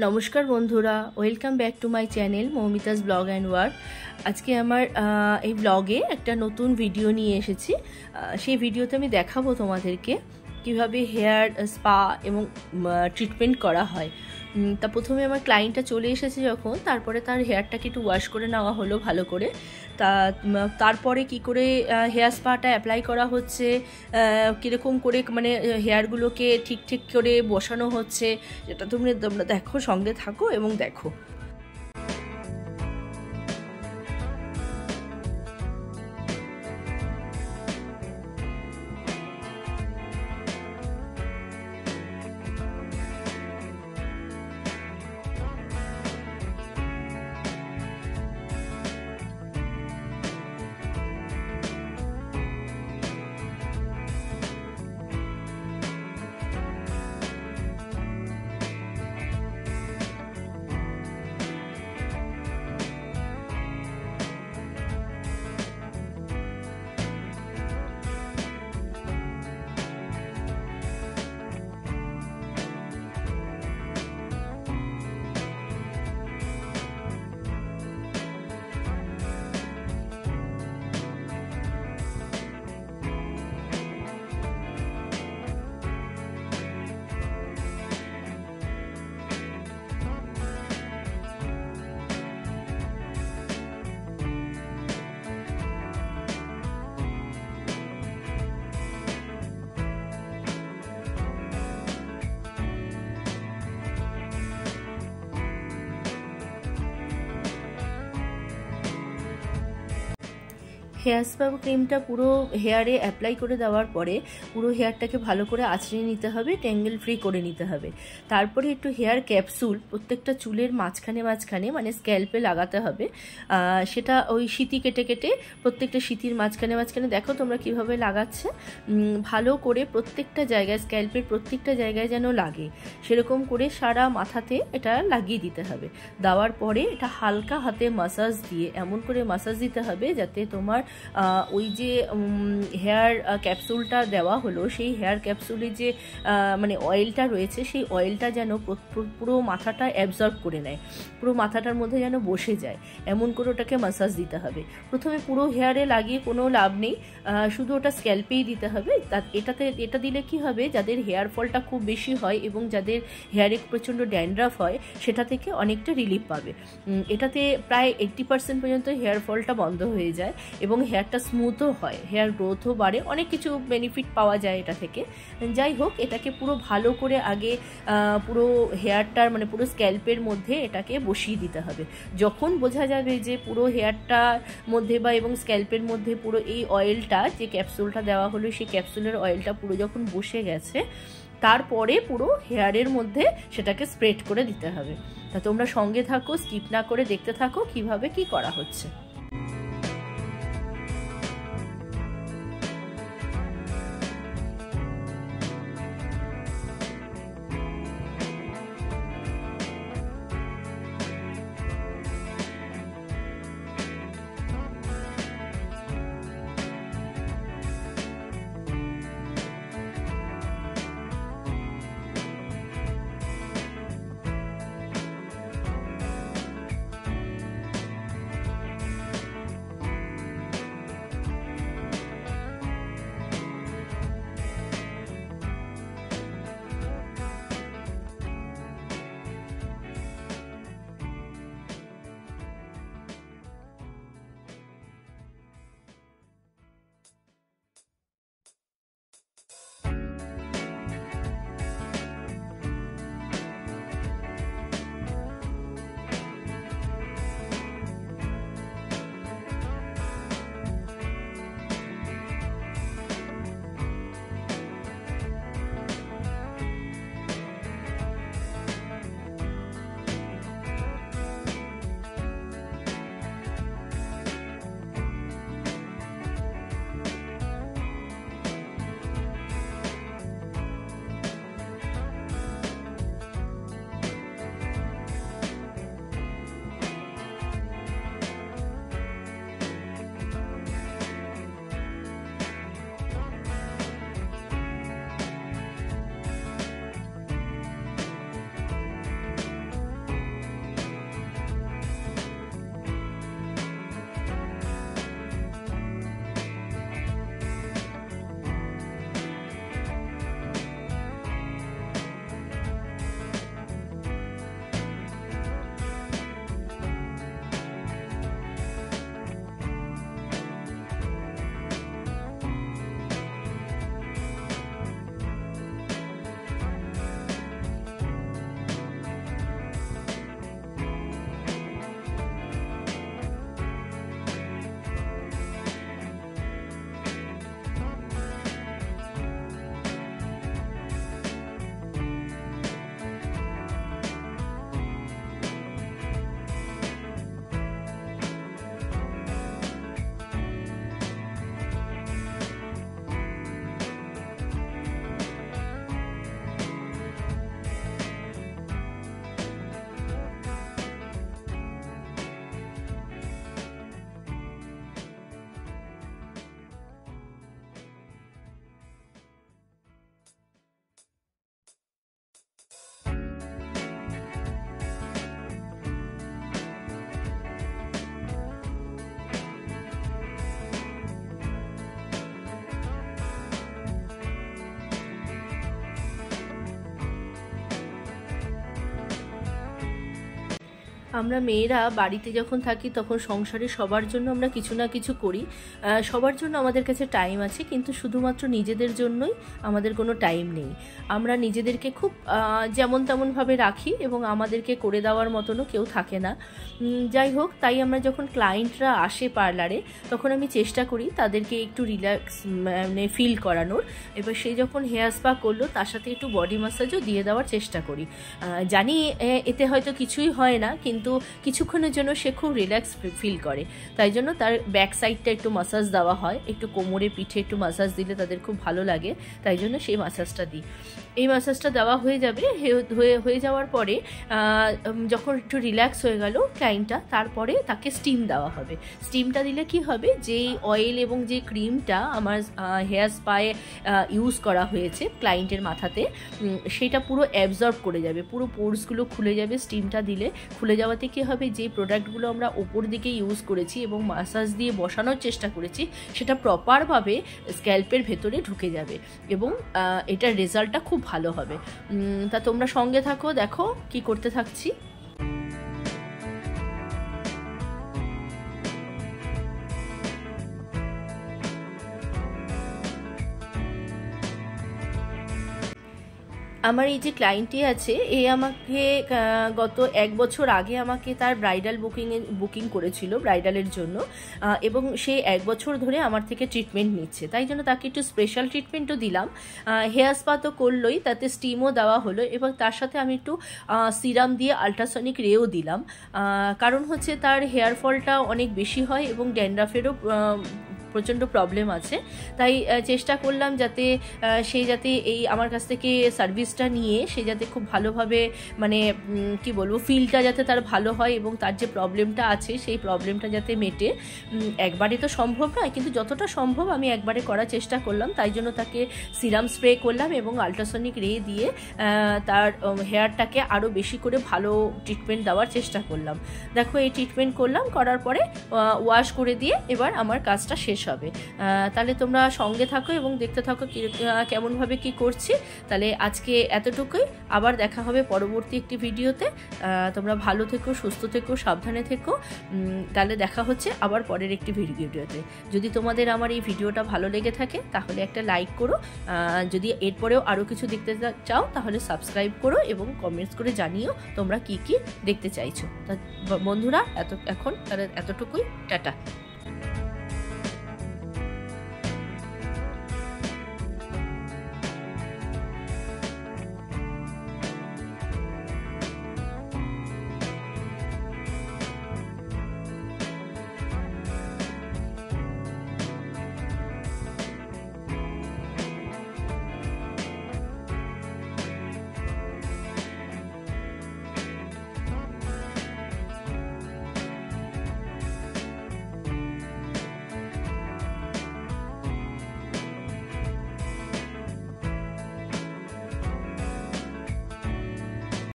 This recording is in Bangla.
নমস্কার বন্ধুরা, welcome back to my channel Moumita's blog and work. আজকে আমার এই ব্লগে একটা নতুন ভিডিও নিয়ে এসেছি। সেই ভিডিওতে আমি দেখাবো তোমাদেরকে কিভাবে হেয়ার স্পা এবং ট্রিটমেন্ট করা হয়। তা প্রথমে আমার ক্লায়েন্টটা চলে এসেছে যখন, তারপরে তার হেয়ারটাকে একটু ওয়াশ করে নেওয়া হলো ভালো করে। তারপরে কি করে হেয়ার স্পাটা অ্যাপ্লাই করা হচ্ছে, কীরকম করে মানে হেয়ারগুলোকে ঠিক ঠিক করে বসানো হচ্ছে, যেটা তোমরা দেখো, সঙ্গে থাকো এবং দেখো। হেয়ার স্পা ক্রিমটা পুরো হেয়ারে অ্যাপ্লাই করে দেওয়ার পরে পুরো হেয়ারটাকে ভালো করে আঁচড়িয়ে নিতে হবে, ট্যাঙ্গেল ফ্রি করে নিতে হবে। তারপরে একটু হেয়ার ক্যাপসুল প্রত্যেকটা চুলের মাঝখানে মাঝখানে মানে স্ক্যাল্পে লাগাতে হবে। সেটা ওই সিঁতি কেটে কেটে প্রত্যেকটা সিঁতির মাঝখানে মাঝখানে দেখো তোমরা কিভাবে লাগাচ্ছে, ভালো করে প্রত্যেকটা জায়গায়, স্ক্যাল্পের প্রত্যেকটা জায়গায় যেন লাগে সেরকম করে সারা মাথাতে এটা লাগিয়ে দিতে হবে। দেওয়ার পরে এটা হালকা হাতে মাসাজ দিয়ে এমন করে মাসাজ দিতে হবে যাতে তোমার ওই যে হেয়ার ক্যাপসুলটা দেওয়া হলো, সেই হেয়ার ক্যাপসুলে যে মানে অয়েলটা রয়েছে, সেই অয়েলটা যেন পুরো মাথাটা অ্যাবজর্ব করে নেয়, পুরো মাথাটার মধ্যে যেন বসে যায়, এমন করে ওটাকে মাসাজ দিতে হবে। প্রথমে পুরো হেয়ারে লাগিয়ে কোনো লাভ নেই, শুধু ওটা স্ক্যাল্পেই দিতে হবে। এটা দিলে কি হবে, যাদের হেয়ার ফলটা খুব বেশি হয় এবং যাদের হেয়ারে প্রচণ্ড ড্যান্ড্রাফ হয় সেটা থেকে অনেকটা রিলিফ পাবে। এটাতে প্রায় 80% পর্যন্ত হেয়ার ফলটা বন্ধ হয়ে যায় এবং হেয়ারটা স্মুথও হয়, হেয়ার গ্রোথও বাড়ে, অনেক কিছু বেনিফিট পাওয়া যায় এটা থেকে। যাই হোক, এটাকে পুরো ভালো করে আগে পুরো হেয়ারটার মানে পুরো স্ক্যাল্পের মধ্যে এটাকে বসিয়ে দিতে হবে। যখন বোঝা যাবে যে পুরো হেয়ারটার মধ্যে বা এবং স্ক্যাল্পের মধ্যে পুরো এই অয়েলটা, যে ক্যাপসুলটা দেওয়া হলো সেই ক্যাপসুলের অয়েলটা পুরো যখন বসে গেছে, তারপরে পুরো হেয়ারের মধ্যে সেটাকে স্প্রেড করে দিতে হবে। তা তোমরা সঙ্গে থাকো, স্কিপ না করে দেখতে থাকো কিভাবে কি করা হচ্ছে। আমরা মেয়েরা বাড়িতে যখন থাকি তখন সংসারে সবার জন্য আমরা কিছু না কিছু করি, সবার জন্য আমাদের কাছে টাইম আছে, কিন্তু শুধুমাত্র নিজেদের জন্যই আমাদের কোনো টাইম নেই। আমরা নিজেদেরকে খুব যেমন তেমনভাবে রাখি এবং আমাদেরকে করে দেওয়ার মতনও কেউ থাকে না। যাই হোক, তাই আমরা যখন ক্লায়েন্টরা আসে পার্লারে তখন আমি চেষ্টা করি তাদেরকে একটু রিল্যাক্স মানে ফিল করানোর। এবার সে যখন হেয়ার স্পা করলো তার সাথে একটু বডি ম্যাসাজও দিয়ে দেওয়ার চেষ্টা করি। জানি এতে হয়তো কিছুই হয় না, কিন্তু কিছুক্ষণের জন্য সে খুব রিল্যাক্স ফিল করে। তাই জন্য তার ব্যাক সাইডটা একটু ম্যাসাজ দেওয়া হয়, একটু কোমরে পিঠে একটু ম্যাসাজ দিলে তাদের খুব ভালো লাগে, তাই জন্য সেই ম্যাসাজটা দিই। এই ম্যাসাজটা দেওয়া হয়ে যাবে, হয়ে যাওয়ার পরে যখন একটু রিল্যাক্স হয়ে গেল ক্লায়েন্টটা, তারপরে তাকে স্টিম দেওয়া হবে। স্টিমটা দিলে কি হবে, যেই অয়েল এবং যে ক্রিমটা আমার হেয়ার স্পায়ে ইউজ করা হয়েছে ক্লায়েন্টের মাথাতে, সেটা পুরো অ্যাবজর্ব করে যাবে, পুরো পোরসগুলো খুলে যাবে। স্টিমটা দিলে খুলে যাওয়াতে কী হবে, যে প্রোডাক্টগুলো আমরা ওপর দিকে ইউজ করেছি এবং মাসাজ দিয়ে বসানোর চেষ্টা করেছি সেটা প্রপারভাবে স্ক্যাল্পের ভেতরে ঢুকে যাবে এবং এটার রেজাল্টটা খুব ভালো হবে। তা তোমরা সঙ্গে থাকো, দেখো কি করতে থাকছি। আমার এই যে ক্লায়েন্টটি আছে, এ আমাকে গত 1 বছর আগে আমাকে তার ব্রাইডাল বুকিং করেছিল ব্রাইডালের জন্য, এবং সে 1 বছর ধরে আমার থেকে ট্রিটমেন্ট নিচ্ছে। তাই জন্য তাকে একটু স্পেশাল ট্রিটমেন্টও দিলাম। হেয়ার স্পা তো করলোই, তাতে স্টিমও দেওয়া হলো এবং তার সাথে আমি একটু সিরাম দিয়ে আল্ট্রাসনিক রেও দিলাম। কারণ হচ্ছে তার হেয়ার ফলটা অনেক বেশি হয় এবং ড্যান্ড্রাফেরও প্রচণ্ড প্রবলেম আছে। তাই চেষ্টা করলাম যাতে সে যাতে এই আমার কাছ থেকে সার্ভিসটা নিয়ে সে যাতে খুব ভালোভাবে মানে কি বলবো ফিলটা যাতে তার ভালো হয় এবং তার যে প্রবলেমটা আছে সেই প্রবলেমটা যাতে মেটে। একবারে তো সম্ভব নয়, কিন্তু যতটা সম্ভব আমি একবারে করার চেষ্টা করলাম। তাই জন্য তাকে সিরাম স্প্রে করলাম এবং আল্ট্রাসনিক রে দিয়ে তার হেয়ারটাকে আরও বেশি করে ভালো ট্রিটমেন্ট দেওয়ার চেষ্টা করলাম। দেখো এই ট্রিটমেন্ট করলাম, করার পরে ওয়াশ করে দিয়ে এবার আমার কাজটা শেষ হবে। তাহলে তোমরা সঙ্গে থাকো এবং দেখতে থাকো কেমনভাবে কি করছি। তাহলে আজকে এতটুকুই, আবার দেখা হবে পরবর্তী একটি ভিডিওতে। তোমরা ভালো থেকো, সুস্থ থেকো, সাবধানে থেকো। তাহলে দেখা হচ্ছে আবার পরের একটি ভিডিওতে। যদি তোমাদের আমার এই ভিডিওটা ভালো লেগে থাকে তাহলে একটা লাইক করো, যদি এরপরেও আরও কিছু দেখতে চাও তাহলে সাবস্ক্রাইব করো এবং কমেন্টস করে জানিও তোমরা কি কি দেখতে চাইছো। তা বন্ধুরা এখন তাহলে এতটুকুই, টাটা।